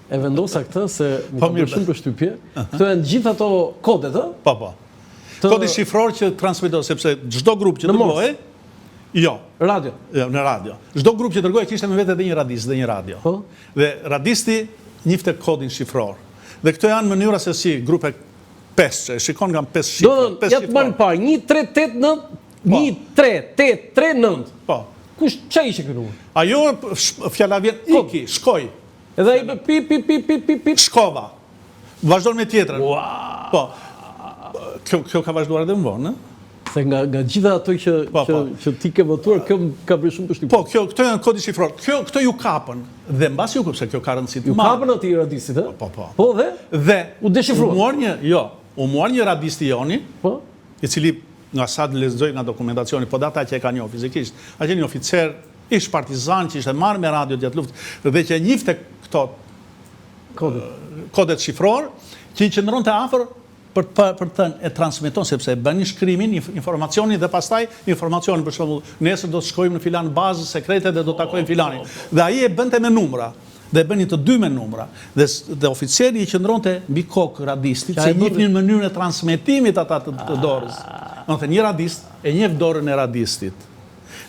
e vendosa këtë se më ka bërë shumë përshtypje. Këto janë gjithë ato kodet, ë? Po. Kodi shifror që transmitohet, sepse çdo grup që dërgohej, radio. Jo, në radio. Çdo grup që dërgohej kishte me vete edhe një radist dhe një radio. Po. Dhe radisti njifte kodin shifror. Dhe këto janë mënyra se si grupe 5, që shikon nga 5 shifra. Ja të marrë parë, 1-3-8-9, Po. Kush që ishe këtë numër? Ajo fjala vjen iki, shkoj. Edhe ai pi. Shkova. Vazhdon me tjetrën. Po. Kjo ka vazhduar edhe më vonë, Se nga gjitha ato që ti ke votuar, kjo ka bërë shumë përshtypje. Po, këto janë kodi shifror. Këto ju kapën. Dhe mbasi se kjo ka rëndësi të madhe. Ju kapën ati radistit, e? Po. Po, dhe? Dhe u deshifruan. U muar një radisti joni, po, i cili nga sa të lexoj nga dokumentacioni, po data që e ka njohur fizikisht, a që një oficer ish partizan që ishte marrë me radio gjatë luftës dhe që njifte këto kodet shifror, që i qëndronte afër për të e transmeton, sepse e bën shkrimin, informacionin dhe pastaj informacionin, për shembull, nesër do të shkojmë në filan bazë sekrete dhe do të takojmë filanin. Dhe ai e bënte me numra. Dhe bëni të dy me numra. Dhe oficeri i qëndronte mbi kokë radistit, se njihnin mënyrën e transmetimit ata të dorës. Do të një radist e njeh dorën e radistit.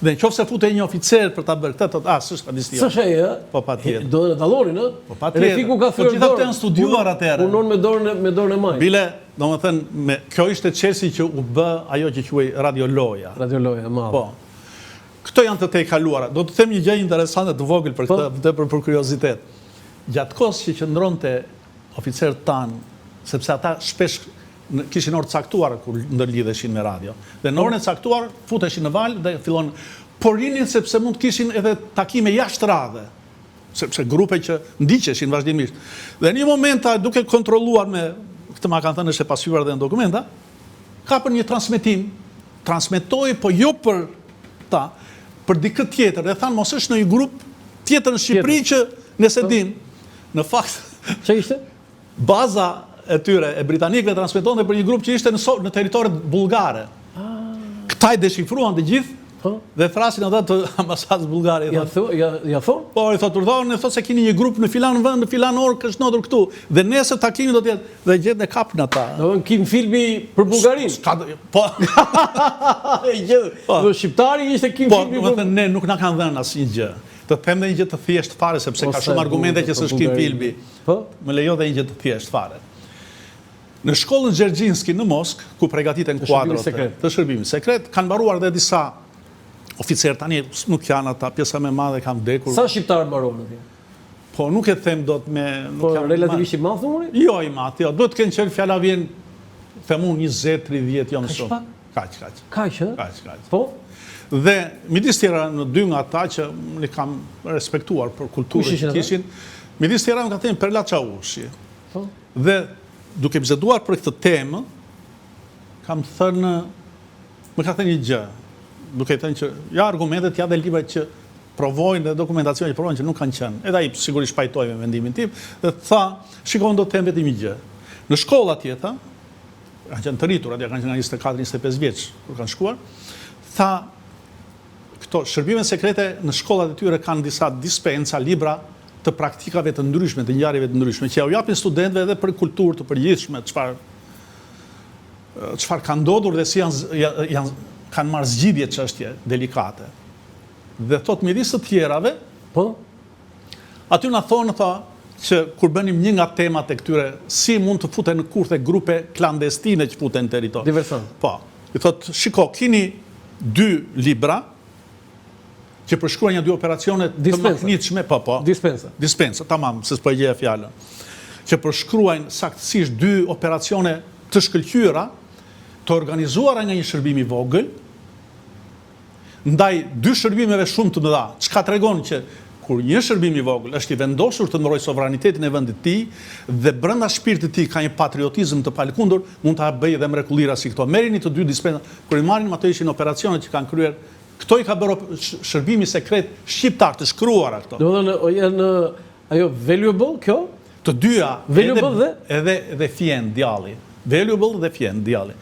Dhe nëse futej një oficer për ta bërë këtë, s'është radisti. S'është ai, ë? Po patjetër. Do të dallonin, ë? Po patjetër. Refiku ka thyer dorën. Po gjithatë janë studiuar atëherë. Punon me dorën e majt. Bile, domethënë, kjo ishte çelësi që u bë ajo që quhej radioloja. Radioloja, madh. Po. Këto janë të tejkaluara. Do të them një gjë interesante të vogël për këtë, për kuriozitet. Gjatë kohës që qëndronte oficerët tanë, sepse ata shpesh kishin orë caktuar kur ndërlidheshin me radio. Dhe në orën e caktuar futeshin në valë dhe fillon porinin sepse mund të kishin edhe takime jashtë radhe. Sepse grupe që ndiqeshin vazhdimisht. Dhe një moment duke kontrolluar me këtë ma kanë thënë është e pasqyruar dhe në dokumenta, kapën një transmetim, transmetoi po jo për ta, për dikë tjetër, dhe thanë mos është në një grup tjetër në Shqipëri që nëse dim, në fakt, që ishte? Baza e tyre, e britanikëve transmetonte për një grup që ishte në teritorit bulgare. Këta i deshifruan të gjithë, dhe thrasin ata të ambasadës bulgare. Ja thonë? Po, i thotë urdhërën, e thotë se keni një grup në filan vend, në filan orë, kështë nodur këtu, dhe nesër takimi do t'jetë, dhe gjithë dhe kapën ata. Në kim filmi për Bulgarin? Po. Në shqiptari ishte kim filmi për... Po, ne nuk na kanë dhënë asnjë gjë. Të them dhe një gjë të thjeshtë fare, sepse ka shumë argumente që s'është kim filmi. Më lejo dhe një gjë të thjeshtë fare. Në shkollën Gjergjinski në Moskë, ku përgatiten kuadrot të shërbimit sekret, kanë mbaruar dhe disa oficerë, tani nuk janë ata, pjesa me madhe kanë vdekur. Sa shqiptarë mbaruan atje? Po, nuk e them do të me... Po, relativisht i madh numri? Jo i madh, jo. Do të kenë qenë fjala vjen, themun 20-30, jo më shumë. Kaq. Kaq, ë? Kaq. Po? Dhe midis tjera në dy nga ata që i kam respektuar për kulturën që kishin, midis tjera më ka thënë Perla Çavushi. Po? Dhe duke biseduar për këtë temë, kam thënë, më ka thënë një gjë, duke thënë që ja argumentet, ja dhe libra që provojnë dhe dokumentacion që provojnë që nuk kanë qenë. Edhe ai sigurisht pajtoi me vendimin tim dhe tha, shikon do të them vetëm një gjë. Në shkolla tjetër, kanë qenë të rritur, atje kanë qenë 24-25 vjeç kur kanë shkuar, tha këto shërbime sekrete në shkollat e tyre kanë disa dispensa, libra të praktikave të ndryshme, të ngjarjeve të ndryshme, që ja u japin studentëve edhe për kulturë të përgjithshme, çfarë ka ndodhur dhe si kanë marrë zgjidhje çështje delikate. Dhe thot midis të tjerave, po, aty na thonë që kur bënim një nga temat e këtyre, si mund të futen në kurthe grupe klandestine që futen në territor. Diversant. Po. I thot, shiko, keni 2 libra që përshkruajnë 2 operacione të mahnitshme, po. Dispensa, tamam, se s'po e gjeja fjalën. Që përshkruajnë saktësisht 2 operacione të shkëlqyera, të organizuara nga një shërbim i vogël, ndaj 2 shërbimeve shumë të mëdha. Çka tregon që kur një shërbim i vogël është i vendosur të ndrojë sovranitetin e vendit të tij dhe brenda shpirtit të tij ka një patriotizëm të palkundur, mund ta bëjë edhe mrekullira si këto. Merrini të 2 dispensa, kur i marrin ato ishin operacionet që kanë kryer. Këto i ka bërë shërbimi sekret shqiptar të shkruara këto. Domethënë janë ajo valuable kjo? Të dyja, valuable edhe fjen djalli. Valuable dhe fjen djalli.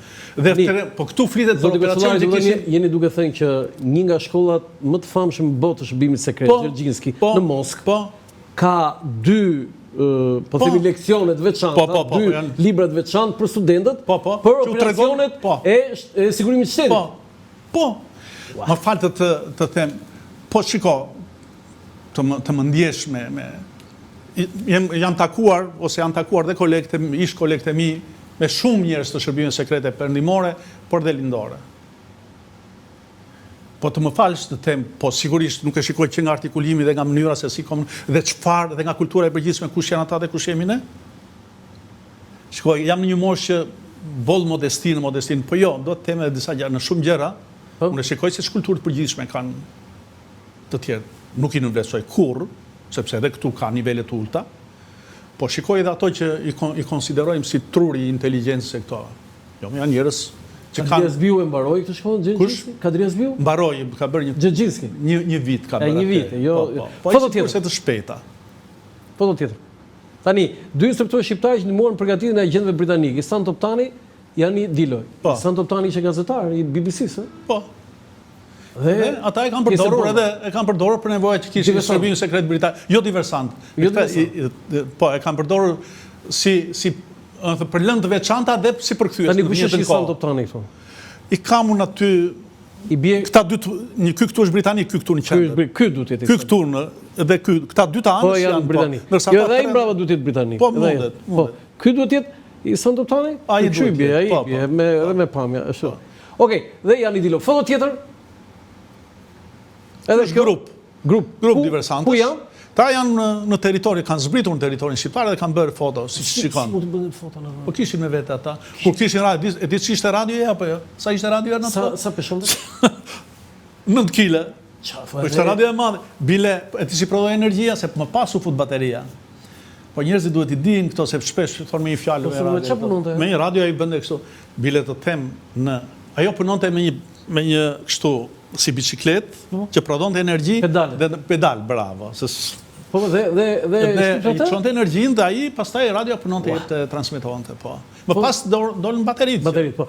Po këtu flitet për operacione që kishin... Jeni duke thënë që një nga shkollat më të famshme në botë të shërbimit sekret, Gjergjinski, në Moskë, ka 2 po themi leksionet veçanta, 2 libra të veçantë për studentët, për operacionet e sigurimit shtetit. Po, më falë të them, po shiko, të më ndjesh me... Janë takuar, ose janë takuar dhe ish kolegët e mi, me shumë njerëz të shërbimeve sekrete perëndimore, por dhe lindore. Po të më falësh të them, po sigurisht nuk e shikoj që nga artikulimi dhe nga mënyra se si dhe çfarë dhe nga kultura e përgjithshme kush janë ata dhe kush jemi ne. Shikoj, jam në një moshë që boll modestinë, po jo, do të them edhe disa gjëra në shumë gjëra, unë e shikoj se kulturë të përgjithshme kanë të tjerë, nuk i nënvlerësoj kurrë, sepse edhe këtu ka nivele të ulta, po shikoj edhe ato që i konsiderojmë si truri i inteligjencës e këto. Jo, janë njerëz Kadria Zbiu e mbaroi këtë shkollë, Gjergjinski? Kadria Zbiu? Mbaroi, ka bërë Gjergjinski. Një vit ka bërë. Një vit, jo. Foto tjetër. Po të shpejta. Foto tjetër. Tani, 2 instruktorë shqiptarë që ndihmuan përgatitjen e agjentëve britanikë. Ihsan Toptani janë Diloj. Ihsan Toptani ishte gazetar i BBC-s, Po. Dhe ata e kanë përdorur për nevojat që kishin shërbimin sekret britanik, jo diversant. Po, e kanë përdorur si për lëndë të veçanta dhe si përkthyes. Tani kush është Ihsan Toptani këtu? I kam unë aty këta dy, ky këtu është britanik, ky këtu në qendër. Ky duhet të jetë. Ky këtu dhe ky, këta dy të anës janë britanik. Jo, edhe ai brava duhet të jetë britanik. Po, mundet. Po, ky duhet të jetë Ihsan Toptani? Ai duhet. Ai me pamja, ashtu. Okej, dhe janë i Dilo. Foto tjetër? Edhe grup diversantës. Ku janë? Ta janë në territori, kanë zbritur në territorin shqiptar dhe kanë bërë foto, si që shikon. Si mund të bëjnë foto në Po kishin me vete ata. Kur kishin radio, e ditë që ishte radio e apo jo? Sa ishte radio e në të? Sa peshonte? 9 kile. Po ishte radio e madhe. Bile, e ti si prodhoj energjia, se më pasu fut bateria. Po njerëzit duhet i dinë këto, se shpesh thonë me një fjallë me radio. Me një radio e i bënde kështu. Bile të them në... Ajo punonte me një kështu si biciklet, që prodhonte energji dhe pedal, bravo. Po, dhe i çonte energjinë dhe ai pastaj radio punonte të transmetonte, po. Më pas dolën bateritë. Bateritë, po.